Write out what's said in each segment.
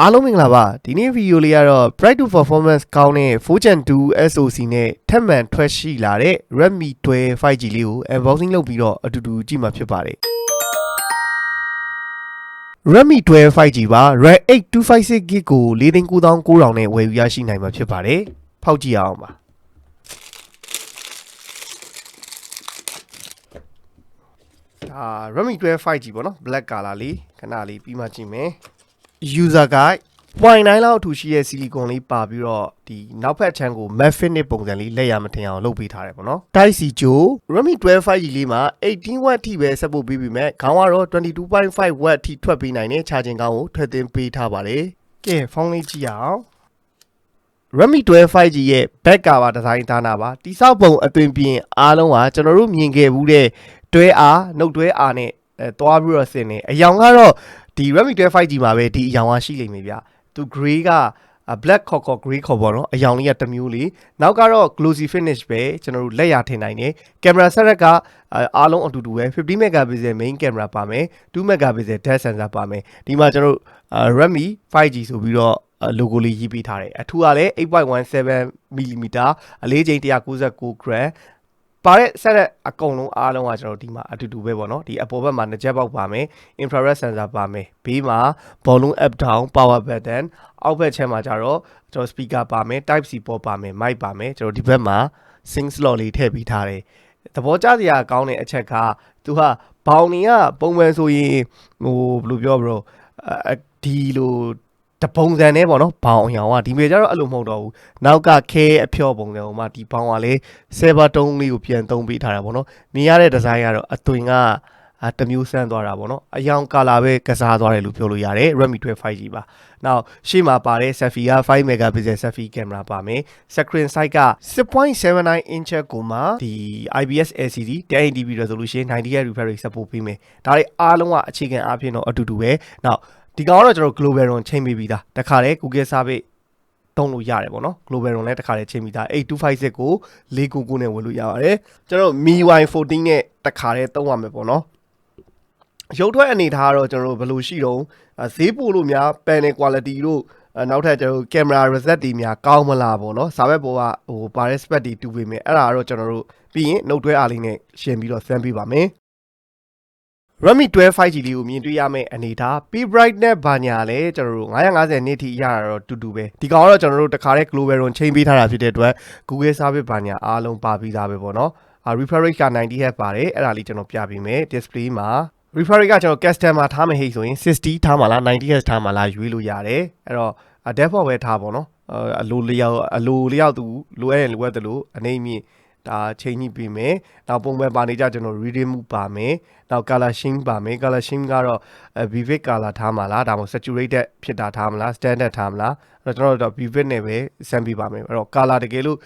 အားလုံးမင်္ဂလာပါဒီနေ့ဗီဒီယိုလေးကတော့ Bright to Performance ကောင်းတဲ့ 4Gen 2 SoC နဲ့ထပ်မံထွက်ရှိလာတဲ့ Redmi 12 5G လေးကို unboxing လုပ်ပြီးတော့အတူတူကြည့်မှာဖြစ်ပါတယ် Redmi 12 5G ပါ Red 8256GB ကို 4,990,000 နဲ့ဝယ်ယူရရှိနိုင်မှာဖြစ်ပါတယ်ဖောက်ကြည့်အောင်ပါRedmi 12 5G ပေါ့နော် black color လေးခဏလေးပြီးမှကြည့်မယ် user guide 0.9 လောက်အထူရှိတဲ့ silicon လေးပါပြီးတော့ဒီနောက်ဖက်ချမ်းကို matte finish ပုံစံလေးလက်ရမထင်အောင်လုပ်ပေးထားတယ်ပေါ့နော် Type C ကျိုး Redmi 12 5G လေးမှာ 18W ထိပဲဆက်ပို့ပေးပြီးမဲ့ခေါင်းကတော့ 22.5W ထိထွက်ပေးနိုင်တဲ့ charging ကောင်းကိုထည့်သွင်းပေးထားပါတယ်ကဲဖုန်းလေးကြည့်အောင် Redmi 12 5G ရဲ့ back cover ဒီဇိုင်းသားနာပါတိဆောက်ပုံအသွင်ပြင်အားလုံးကကျွန်တော်တို့မြင်ခဲ့ဘူးတဲ့တွဲအားနှုတ်တွဲအားနဲ့သွားပြီးတော့ဆင်နေအယောင်ကတော့ဒီ Redmi 12 5G မှာပဲဒီအယောင်ကရှိလိမ့်မယ်ဗျသူ gray က black ခေါ် gray ခေါ်ပေါ့နော်အယောင်လေးကတစ်မျိုးလေးနောက်ကတော့ glossy finish ပဲကျွန်တော်တို့လက်ရထင်နိုင်တယ်ကင်မရာဆက်ရက်ကအားလုံးအတူတူပဲ50 megapixel main camera ပါမယ်2 megapixel depth sensor ပါမယ်ဒီမှာကျွန်တော်တို့ Redmi 5G ဆိုပြီးတော့logo လေးရေးပေးထားတယ်အထူးကလည်း 8.17mm အလေးချိန်199 gramပါတဲ့ဆက်တဲ့အကုန်လုံးအားလုံးကကျွန်တော်ဒီမှာအတူတူပဲပေါ့နော်ဒီအပေါ်ဘက်မှာနှစ်ချက်ပေါက်ပါမယ် infrared sensor ပါမယ်ဘေးမှာ volume up down power button အောက်ဘက်ချက်မှာကျတော့ကျွန်တော် speaker ပါမယ် type C port ပါမယ် mic ပါမယ်ကျွန်တော်ဒီဘက်မှာ sync slot လေးထည့်ပေးထားတယ်သဘောကျစရာကောင်းတဲ့အချက်ကသူကဘောင်တွေကပုံမှန်ဆိုရင်ဟိုဘယ်လိုပြောဘရောဒီလိုတပုံစံနဲ့ပေါ့နော်ဘောင်အောင်ကဒီမေကျတော့အဲ့လိုမဟုတ်တော့ဘူးနောက်ကခဲအဖျော့ပုံစံဟိုမှာဒီဘောင်ကလေ server တုံးလေးကိုပြန်သုံးပေးထားတာပေါ့နော်မြင်ရတဲ့ဒီဇိုင်းကတော့အသွင်ကတမျိုးဆန်းသွားတာပေါ့နော်အယောင်ကာလာပဲကစားသွားတယ်လို့ပြောလို့ရတယ် Redmi 12 5G ပါနောက်ရှေ့မှာပါတဲ့ selfie က5 megapixel selfie camera ပါမယ် screen size က 6.79 inch ကိုမှဒီ IPS LCD 1080p resolution 90Hz refresh rate support ပေးမယ်ဒါတွေအားလုံးကအခြေခံအားဖြင့်တော့အတူတူပဲနောက်ဒီကောင်ကတော့ကျွန်တော် global run ချိန်ပေးပြီးသားတခါလေ Google Service တုံးလို့ရတယ်ပေါ့နော် global run လည်းတခါလေချိန်ပြီးသား8256ကို499နဲ့ဝယ်လို့ရပါတယ်ကျွန်တော် MIUI 14နဲ့တခါလေသုံးရမယ်ပေါ့နော်ရုပ်ထွက်အနေထားကတော့ကျွန်တော်ဘယ်လိုရှိတော့ဈေးပို့လို့များ panel quality တို့နောက်ထပ်ကျွန်တော် camera result တွေများကောင်းမလားပေါ့နော်စာဘက်ပေါ်ကဟိုပါတဲ့ spec တွေတူပေးမယ်အဲ့ဒါကတော့ကျွန်တော်တို့ပြီးရင်နှုတ်တွဲအားလေးနဲ့ရှင်းပြီးတော့ဆန်းပေးပါမယ်Redmi 12 5G လေးကိုမြင်တွေ့ရမယ့်အနေထား P brightness ဘာညာလဲကျွန်တော်တို့950နစ်ထိရတာတော့တူတူပဲဒီကောင်ကတော့ကျွန်တော်တို့တခါတည်း global run ချိန်ပေးထားတာဖြစ်တဲ့အတွက် Google service ဘာညာအားလုံးပါပြီးသားပဲပေါ့နော်refresh rate က 90Hz ပါတယ်အဲ့ဒါလေးကျွန်တော်ပြပေးမယ် display မှာ refresh rate ကကျွန်တော် custom မှာထားမယ်ဟိဆိုရင်60ထားမှာလား 90Hz ထားမှာလားရွေးလို့ရတယ်အဲ့တော့ default ပဲထားပေါ့နော်အလိုလျောက်သူလိုအပ်ရင်လိုအပ်တယ်လို့အနေမြင့်ဒါချိန်ညှိပေးမယ်နောက်ပုံမှန်ပါနေကြကျွန်တော် reading မှုပါမယ်နောက် color scheme ပါမယ် color scheme ကတော့ vivid color ထားမှာလားဒါမှမဟုတ် saturated ဖြစ်တာထားမလား standard ထားမလားအဲ့တော့ကျွန်တော်တို့ vivid နဲ့ပဲစမ်းပေးပါမယ်အဲ့တော့ color တကယ်လို့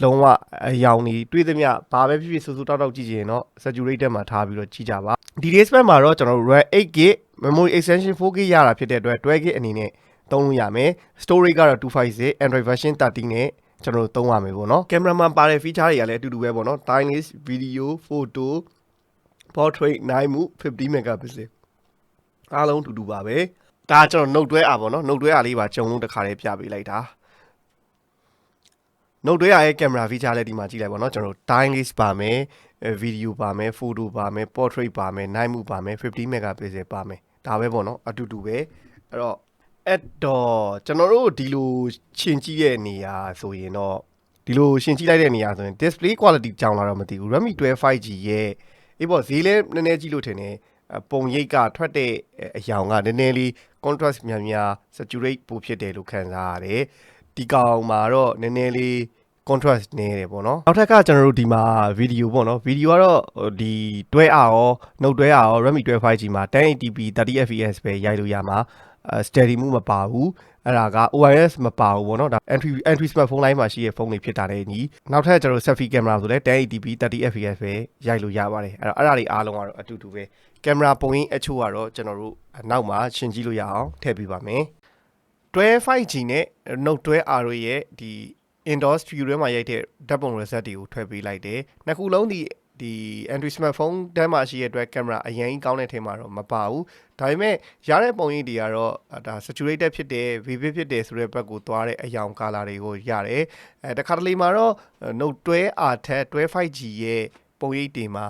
လုံးဝအယောင်နေတွေ့သမျှဘာပဲဖြစ်ဖြစ်စူးစူးတောက်တောက်ကြည့်ချင်ရင်တော့ saturated မှာထားပြီးတော့ကြည့်ကြပါဒီ display မှာတော့ကျွန်တော်တို့ RAM 8GB memory extension 4GB ရတာဖြစ်တဲ့အတွက် 12GB အနေနဲ့သုံးလို့ရမယ် storage ကတော့256 Android version 13နဲ့ကျွန်တော်တို့သုံးရမယ်ပေါ့နော်ကင်မရာမှာပါတဲ့ feature တွေကလည်းအတူတူပဲပေါ့နော် timeless video photo portrait night mode 50 megapixel အားလုံးအတူတူပါပဲဒါကျွန်တော်နှုတ်တွဲအားပေါ့နော်နှုတ်တွဲအားလေးပါကြုံလုံးတစ်ခါလေးပြပေးလိုက်တာနှုတ်တွဲအားရဲ့ကင်မရာ feature လည်းဒီမှာကြည့်လိုက်ပေါ့နော်ကျွန်တော်တို့ timeless ပါမယ် video ပါမယ် photo ပါမယ် portrait ပါမယ် night mode ပါမယ်50 megapixel ပါမယ်ဒါပဲပေါ့နော်အတူတူပဲအဲ့တော့ကျွန်တော်တို့ဒီလိုရှင်းကြည့်တဲ့နေရာဆိုရင်တော့ဒီလိုရှင်းကြည့်လိုက်တဲ့နေရာဆိုရင် display quality ကြောင်လာတော့မသိဘူး Redmi 12 5G ရဲ့အေးပေါ့ဈေးလဲနည်းနည်းကြည့်လို့ထင်တယ်ပုံရိပ်ကထွက်တဲ့အယောင်ကနည်းနည်းလေး contrast များ saturate ပိုဖြစ်တယ်လို့ခံစားရတယ်ဒီကောင်မှာတော့နည်းနည်းလေး contrast နည်းတယ်ပေါ့နော်နောက်ထပ်ကကျွန်တော်တို့ဒီမှာ video ပေါ့နော် video ကတော့ဒီတွဲအားရောနှုတ်တွဲအားရော Redmi 12 5G မှာ 1080p 30fps ပဲရိုက်လို့ရမှာsteady မှုမပါဘူးအဲ့ဒါက OIS မပါဘူးပေါ့နော်ဒါ entry smartphone line မှာရှိတဲ့ဖုန်းတွေဖြစ်တာနဲ့ညီနောက်ထပ်ကျွန်တော် selfie camera ဆိုလဲ 1080p 30fps ပဲရိုက်လို့ရပါတယ်အဲ့တော့အဲ့ဒါတွေအားလုံးကတော့အတူတူပဲကင်မရာပုံရင်းအချို့ကတော့ကျွန်တော်တို့နောက်မှာရှင်းကြည့်လို့ရအောင်ထည့်ပေးပါမယ်12 5G နဲ့ Note 12R ရဲ့ဒီ indoor studio ထဲမှာရိုက်တဲ့ဓာတ်ပုံ result တွေကိုထွက်ပေးလိုက်တယ်နှစ်ခုလုံးဒီ ဒီ Android smartphone တဲမှာရှိရတဲ့ camera အရင်ကောင်းတဲ့ထဲမှာတော့မပါဘူးဒါပေမဲ့ရတဲ့ပုံရိပ်တွေကတော့ဒါ saturated ဖြစ်တယ် vivid ဖြစ်တယ်ဆိုတဲ့ဘက်ကိုသွားတဲ့အယောင် color တွေကိုရတယ်တခါတလေမှာတော့ Note 12 R ထက် 12 5G ရဲ့ပုံရိပ်တွေမှာ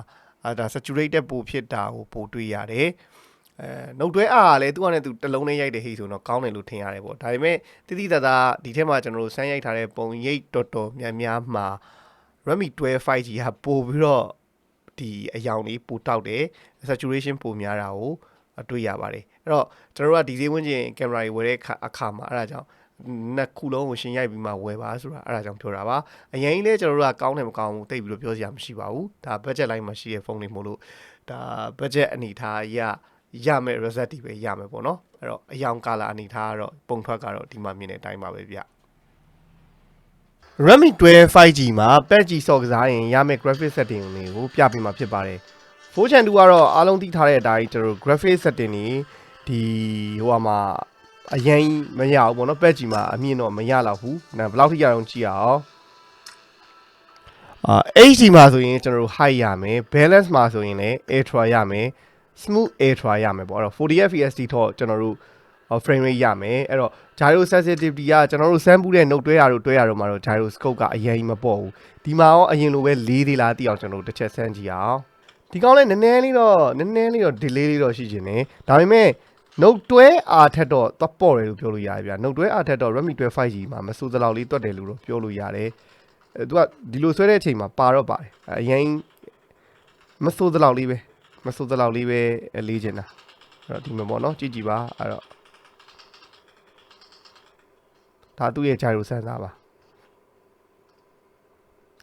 ဒါ saturated ပိုဖြစ်တာကိုပိုတွေ့ရတယ်Note 12 R ကလည်းသူကလည်းသူတစ်လုံးနဲ့ရိုက်တဲ့ဟိဆိုတော့ကောင်းတယ်လို့ထင်ရတယ်ပေါ့ဒါပေမဲ့တိတိတသာဒီထဲမှာကျွန်တော်တို့စမ်းရိုက်ထားတဲ့ပုံရိပ်တော်တော်များများမှာ Redmi 12 5G ကပို့ပြီးတော့ဒီအယောင်လေးပိုတောက်တယ် saturation ပိုများတာကိုတွေ့ရပါတယ်အဲ့တော့ကျွန်တော်တို့ကဒီဈေးဝန်းကျင်ကင်မရာတွေဝယ်တဲ့အခါမှာအဲ့ဒါကြောင့်နှစ်ခုလုံးကိုရှင်းရိုက်ပြီးမှဝယ်ပါဆိုတာအဲ့ဒါကြောင့်ပြောတာပါအရင်ကြီးလဲကျွန်တော်တို့ကကောင်းတယ်မကောင်းဘူးတိတ်ပြီးတော့ပြောစရာမရှိပါဘူးဒါ budget line မှာရှိတဲ့ဖုန်းတွေမို့လို့ဒါ budget အနေထားရမယ် result တွေပဲရမယ်ပေါ့နော်အဲ့တော့အယောင် color အနေထားကတော့ပုံထွက်ကတော့ဒီမှာမြင်တဲ့အတိုင်းပါပဲဗျRedmi 12 5G မှာ PUBG ဆော့ကစားရင်ရမယ့် graphic setting တွေကိုပြပေးမှာဖြစ်ပါတယ်။ 4 channel ကတော့အားလုံးသိထားတဲ့အတိုင်းကျွန်တော် graphic setting တွေဒီဟိုမှာအရင်မရဘူးပေါ့နော် PUBG မှာအမြင့်တော့မရတော့ဘူး။ဘယ်လောက်ထိရအောင်ကြည့်အောင်။ HD မှာဆိုရင်ကျွန်တော်တို့ high ရမယ် balance မှာဆိုရင်လည်း ultra ရမယ် smooth ultra ရမယ်ပေါ့အဲ့တော့ 40 fps ထိတော့ကျွန်တော်တို့frame rate ရမယ်အဲ့တော့ gyro sensitivity ကကျွန်တော်တို့စမ်းပူးတဲ့ note တွဲရတို့မှာတော့ gyroscope ကအရင်ကြီးမပေါ့ဘူးဒီမှာရောအရင်လိုပဲလေးသေးလားသိအောင်ကျွန်တော်တို့တစ်ချက်စမ်းကြည့်အောင်ဒီကောင်းလဲနည်းနည်းလေးတော့ delay လေးတော့ရှိခြင်းねဒါပေမဲ့ note 12 R ထက်တော့သွားပေါ့တယ်လို့ပြောလို့ရတယ်ဗျာ note 12 R ထက်တော့ Redmi 12 5G မှာမစိုးသလောက်လေးတွက်တယ်လို့တော့ပြောလို့ရတယ်သူကဒီလိုဆွဲတဲ့အချိန်မှာပါတော့ပါတယ်အရင်မစိုးသလောက်လေးပဲလေးချင်တာအဲ့တော့ဒီမှာပေါ့နော်ကြည့်ပါအဲ့တော့ဒါသူ့ရဲ့ gyro sensor ပါ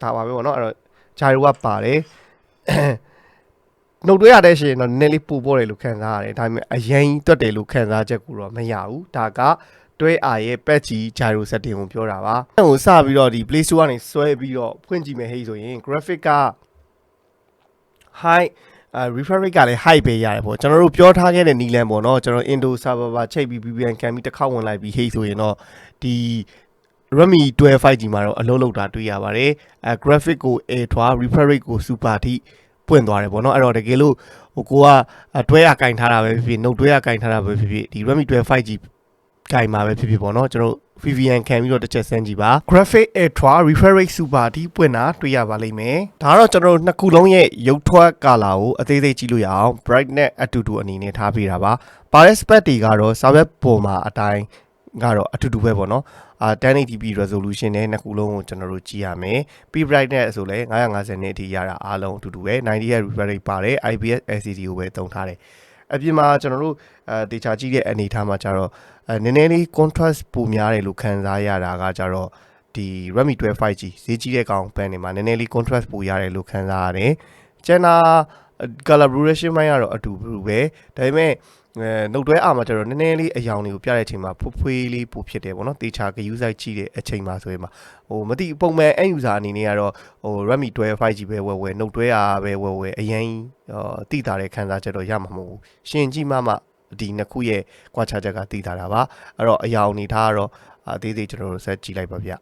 ဒါပါပဲပေါ့နော်အဲ့တော့ gyro ကပါတယ်နှုတ်တွဲရတဲ့ရှင်တော့နည်းနည်းလေးပူပေါ်တယ်လို့ခံစားရတယ်ဒါပေမဲ့အရင်တွက်တယ်လို့ခံစားချက်ကိုတော့မရဘူးဒါကတွဲ R ရဲ့ PUBG gyro setting ကိုပြောတာပါဟိုစပြီးတော့ဒီ Play Store ကနေဆွဲပြီးတော့ဖွင့်ကြည့်မယ်ဟေးဆိုရင် graphic က high refresh rate ကလည်း high ပဲရတယ်ပေါ့ကျွန်တော်တို့ပြောထားခဲ့တဲ့နီလန်ပေါ့နော်ကျွန်တော် Indo server ပါချိန်ပြီး VPN ခံပြီးတစ်ခေါက်ဝင်လိုက်ပြီးဟေးဆိုရင်တော့ဒီ Redmi 12 5G မှာတော့အလုံးလောက်တာတွေ့ရပါတယ်graphic ကို ultra refresh rate ကို super ထိပွင့်သွားတယ်ပေါ့နော်အဲ့တော့တကယ်လို့ဟိုကိုကတွဲရကင်ထားတာပဲဖြစ်ဖြစ် note တွဲရကင်ထားတာပဲဖြစ်ဖြစ်ဒီ Redmi 12 5G ကင်မှာပဲဖြစ်ဖြစ်ပေါ့နော်ကျွန်တော် VPN ခံပြီးတော့တစ်ချက်စမ်းကြည့်ပါ graphic ultra refresh rate super ဒီပွင့်တာတွေ့ရပါလိမ့်မယ်ဒါကတော့ကျွန်တော်တို့နှစ်ခုလုံးရဲ့ရုပ်ထွက်ကာလာကိုအသေးသေးကြည့်လို့ရအောင် brightness အတူတူအနေနဲ့ထားပေးတာပါပါတဲ့ spec တွေကတော့စာရွက်ပေါ်မှာအတိုင်းကတော့အတူတူပဲပေါ့နော်1080p resolution နဲ့နှစ်ခုလုံးကိုကျွန်တော်တို့ကြည့်ရမယ် P brightness ဆိုလဲ950နဲ့အထိရတာအားလုံးအတူတူပဲ90 Hz refresh rate ပါတယ် IPS LCD ကိုပဲသုံးထားတယ်အပြင်မှာကျွန်တော်တို့တေချာကြည့်တဲ့အနေထားမှာကျတော့နည်းနည်းလေး contrast ပိုများတယ်လို့ခံစားရတာကကျတော့ဒီ Redmi 12 5G ဈေးကြီးတဲ့ကောင်ပန်းတွေမှာနည်းနည်းလေး contrast ပိုရတယ်လို့ခံစားရတယ်ကျန်တာ collaboration ပိုင်းကတော့အတူတူပဲဒါပေမဲ့နှုတ်တွဲအားမှာကျတော့နည်းနည်းလေးအယောင်တွေကိုပြတဲ့အချိန်မှာဖွေးလေးပိုဖြစ်တယ်ပေါ့နော်တေချာဂယူးဆိုင်ကြည့်တဲ့အချိန်မှာဆိုရင်ဟိုမသိပုံမှန် end user အနေနဲ့ကတော့ဟို Redmi 12 5G ပဲဝယ်နှုတ်တွဲအားပဲဝယ်အရင်တိတာတဲ့ခံစားချက်တော့ရမှာမဟုတ်ဘူးရှင်ကြည့်မှဒီနှစ်ခုရဲ့ကွာခြားချက်ကတိတာတာပါအဲ့တော့အယောင်အနေထားကတော့သေးသေးကျွန်တော်တို့ဆက်ကြည့်လိုက်ပါဗျ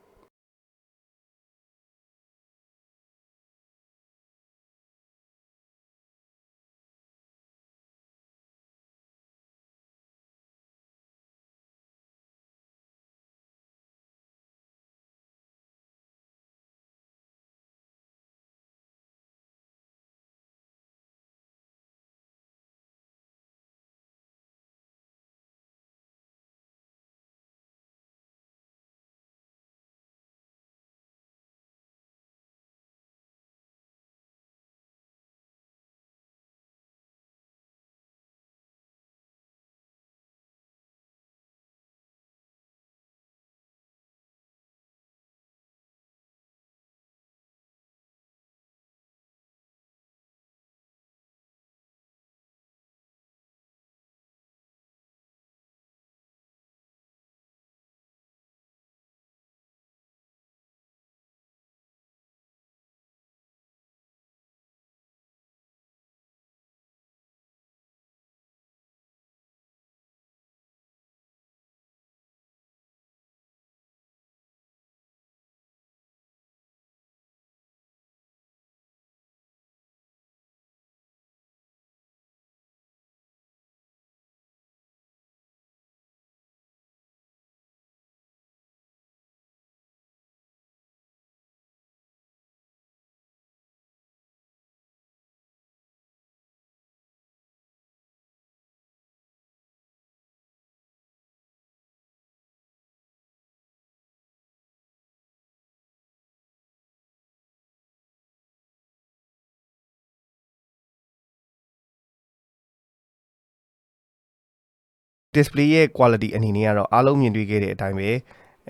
display ရဲ့ quality အနေနဲ့ကတော့အားလုံးမြင်တွေ့ခဲ့တဲ့အတိုင်းပဲ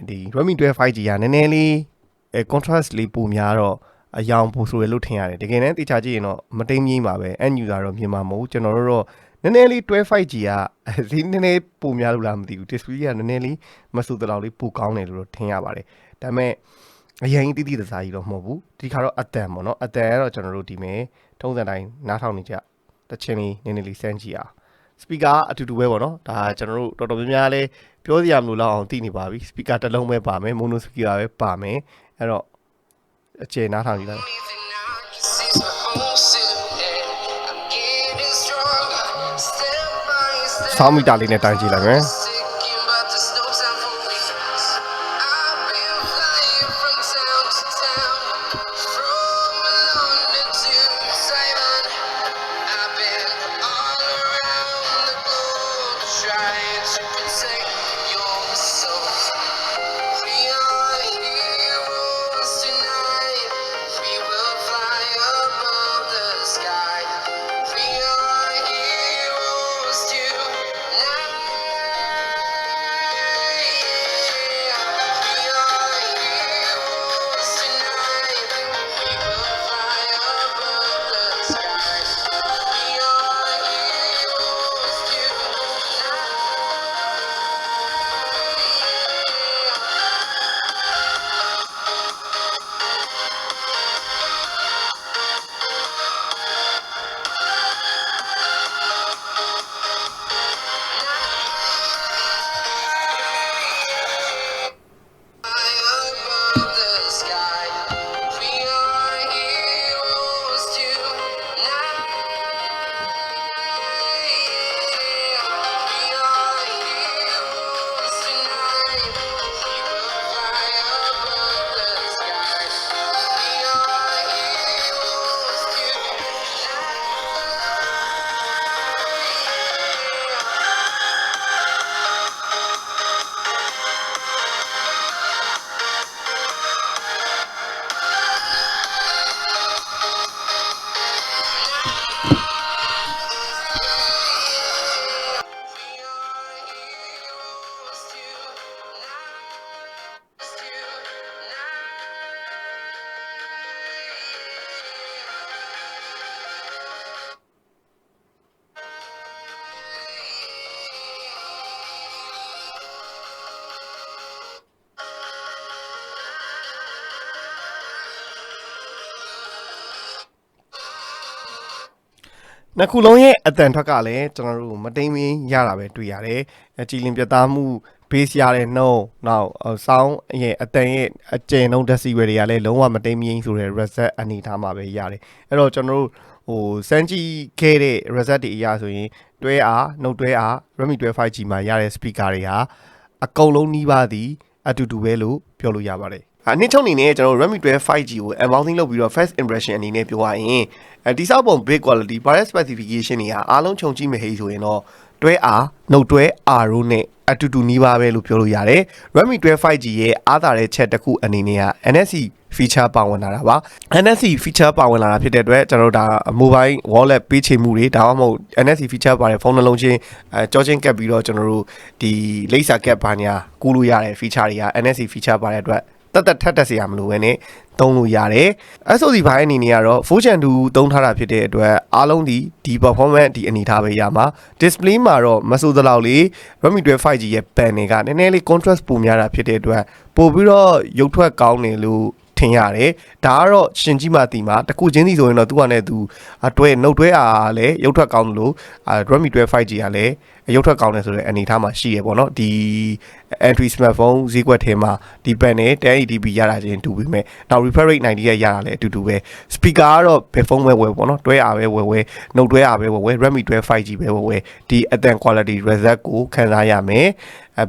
ဒီ Redmi 12 5G ကနည်းနည်းလေး contrast လေးပိုများတော့အယောင်ပိုဆိုရလို့ထင်ရတယ်တကယ်တမ်းတေချာကြည့်ရင်တော့မတိမ်ငိမ့်ပါပဲ end user တော့မြင်မှာမဟုတ်ကျွန်တော်တို့တော့နည်းနည်းလေး 12 5G ကဈေးနည်းနည်းပိုများလို့လားမသိဘူး display ကနည်းနည်းလေးမဆူတလောက်လေးပိုကောင်းတယ်လို့ထင်ရပါတယ်ဒါပေမဲ့အရင်တိတိတစားကြီးတော့မဟုတ်ဘူးဒီခါတော့အတန်ပေါ့နော်အတန်ကတော့ကျွန်တော်တို့ဒီမဲ့ထုံးစံတိုင်းနားထောင်နေကြတချင်းလေးနည်းနည်းလေးစမ်းကြည့်အောင် speaker အတူတူပဲပေါ့နော်ဒါကျွန်တော်တို့တော်တော်များများလေးပြောစရာမလိုတော့အောင်သိနေပါပြီ speaker တစ်လုံးပဲပါမယ် mono speaker ပဲပါမယ်အဲ့တော့အခြေနားထောင်ကြည့်လိုက်ဆောင်းမီတာလေးနဲ့တိုင်းကြည့်လိုက်မယ်နှစ်ခုလုံးရဲ့အတန်ထွက်ကလည်းကျွန်တော်တို့မတိမ်မင်းရတာပဲတွေ့ရတယ်ကြည်လင်ပြတ်သားမှု base ရတဲ့နှုန်းနောက် sound ရဲ့အတန်ရဲ့အကျဉ်းနှုန်း decibel တွေကလည်းလုံးဝမတိမ်မင်းဆိုတဲ့ reset အနေထားမှာပဲရတယ်အဲ့တော့ကျွန်တော်တို့စမ်းကြည့်ခဲ့တဲ့ reset တွေအရာဆိုရင်တွဲအားနှုတ်တွဲအား Redmi 12 5G မှာရတဲ့ speaker တွေဟာအကုန်လုံးနှီးပါသည်အတူတူပဲလို့ပြောလို့ရပါတယ်အနည်းချုံအနေနဲ့ကျွန်တော် Redmi 12 5G ကို unboxing လုပ်ပြီးတော့ first impression အနေနဲ့ပြောရရင်ဒီစောက်ပုံ build quality price specification တွေကအားလုံးခြုံကြည့်မယ်ဟေးဆိုရင်တော့တွဲအားနှုတ်တွဲအားတို့နဲ့အတူတူနီးပါပဲလို့ပြောလို့ရတယ် Redmi 12 5G ရဲ့အားသာတဲ့ချက်တစ်ခုအနေနဲ့က NFC feature ပါဝင်လာတာပါ NFC feature ပါဝင်လာတာဖြစ်တဲ့အတွက်ကျွန်တော်တို့ဒါ mobile wallet ပေးချေမှုတွေဒါမှမဟုတ် NFC feature ပါတဲ့ဖုန်းနှလုံးချင်းကြောချင်းကပ်ပြီးတော့ကျွန်တော်တို့ဒီလိပ်စာကပ်ပါညာကူးလို့ရတဲ့ feature တွေက NFC feature ပါတဲ့အတွက်တက်ထက်စရာမလိုဘဲနဲ့သုံးလို့ရတယ် SOC ဘိုင်းအနေနဲ့ကတော့ 4 Gen 2သုံးထားတာဖြစ်တဲ့အတွက်အားလုံးဒီ performance ဒီအနေထားပဲရမှာ display မှာတော့မဆိုးသလောက်လေး Redmi 12 5G ရဲ့ panel ကနည်းနည်းလေး contrast ပိုများတာဖြစ်တဲ့အတွက်ပို့ပြီးတော့ရုပ်ထွက်ကောင်းတယ်လို့ထင်ရတယ်ဒါကတော့ရှင်ကြီးမှတီမှာတခုချင်းစီဆိုရင်တော့သူကလည်းသူအတွဲနှုတ်တွဲအားလည်းရုပ်ထွက်ကောင်းလို့ Redmi 12 5G ကလည်းရုပ်ထွက်ကောင်းတယ်ဆိုတဲ့အနေအထားမှာရှိရပေါ့နော်ဒီ entry smartphone ဈေးကွက်ထဲမှာဒီ panel 1080p ရတာချင်းတူပြီးမဲ့နောက် refresh rate 90 ရတာလည်းအတူတူပဲ speaker ကတော့ဘယ်ဖုန်းပဲဝယ်ပေါ့နော်တွဲအားပဲဝယ်နှုတ်တွဲအားပဲဝယ် Redmi 12 5G ပဲဝယ်ဒီအတန် quality result ကိုခံစားရမယ်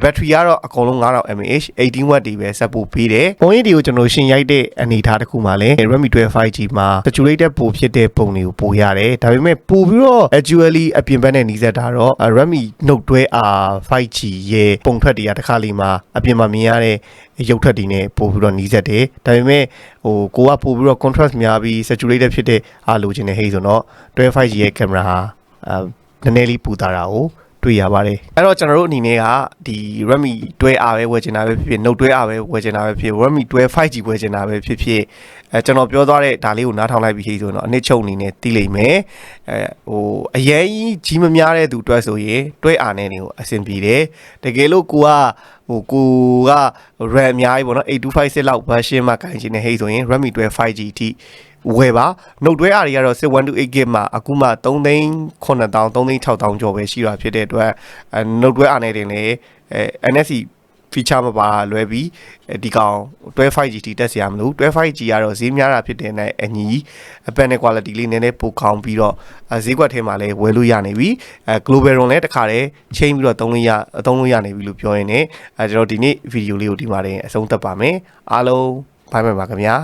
ဘက်ထရီကတော့အကုန်လုံး 9000 mAh 18W တွေပဲဆက်ပို့ပေးတယ်ပုံရိပ်တွေကိုကျွန်တော်ရှင်းရိုက်တဲ့အနေအထားတစ်ခုမှာလည်း Redmi 12 5G မှာ saturated ပိုဖြစ်တဲ့ပုံတွေကိုပိုရတယ်ဒါပေမဲ့ပို့ပြီးတော့ actually အပြင်ဘက်နဲ့နှီးစပ်တာတော့ Redmi နှုတ်တွဲအား 5G ရဲ့ပုံထွက်တွေကတစ်ခါလေးမှာအပြင်မှာမြင်ရတဲ့ရုပ်ထွက်တွေနဲ့ပို့ပြီးတော့နှီးစပ်တယ်ဒါပေမဲ့ကိုကပို့ပြီးတော့ contrast များပြီး saturated ဖြစ်တဲ့အားလိုချင်တဲ့ဟေးဆိုတော့ 12 5G ရဲ့ camera ဟာနည်းနည်းလေးပူတာတာကို တွေ့ရပါတယ်အဲ့တော့ကျွန်တော်တို့အနေနဲ့ကဒီ Redmi တွဲ R ပဲဝယ်ချင်တာပဲဖြစ်ဖြစ် Note တွဲ R ပဲဝယ်ချင်တာပဲဖြစ် Redmi တွဲ 5G ဝယ်ချင်တာပဲဖြစ်ဖြစ်ကျွန်တော်ပြောသွားတဲ့ဒါလေးကိုနားထောင်လိုက်ပြီးဆိုတော့အနည်းချုပ်အနေနဲ့သိလိမ့်မယ်အရင်ကြီးမများတဲ့သူတွဲဆိုရင်တွဲ R နဲ့နေကိုအဆင်ပြေတယ်တကယ်လို့ကိုကRAM အများကြီးပေါ့နော်8256လောက် version မှာကိုင်ချင်တဲ့ဟိတ်ဆိုရင် Redmi တွဲ 5G အထိဝယ်ပါ Note တွဲ R တွေကတော့ 6128GB မှာအခုမှ3,900,000 3,600,000 ကျော်ပဲရှိတာဖြစ်တဲ့အတွက် Note တွဲ R နဲ့တင်လေNFC feature မပါလွယ်ပြီးဒီကောင်တွဲ 5G တိတက်စရာမလိုတွဲ 5G ကတော့ဈေးများတာဖြစ်တဲ့နဲ့အညီအပန်နဲ့ quality လေးနည်းနည်းပိုကောင်းပြီးတော့ဈေးကွက်ထဲမှာလည်းဝယ်လို့ရနေပြီ global run လည်းတခါတည်းချိန်ပြီးတော့သုံးလို့ရနေပြီလို့ပြောရင်းနဲ့ကျွန်တော်ဒီနေ့ဗီဒီယိုလေးကိုဒီမှာတင်အဆုံးသတ်ပါမယ်အားလုံးဘိုင်ဘိုင်ပါခင်ဗျာ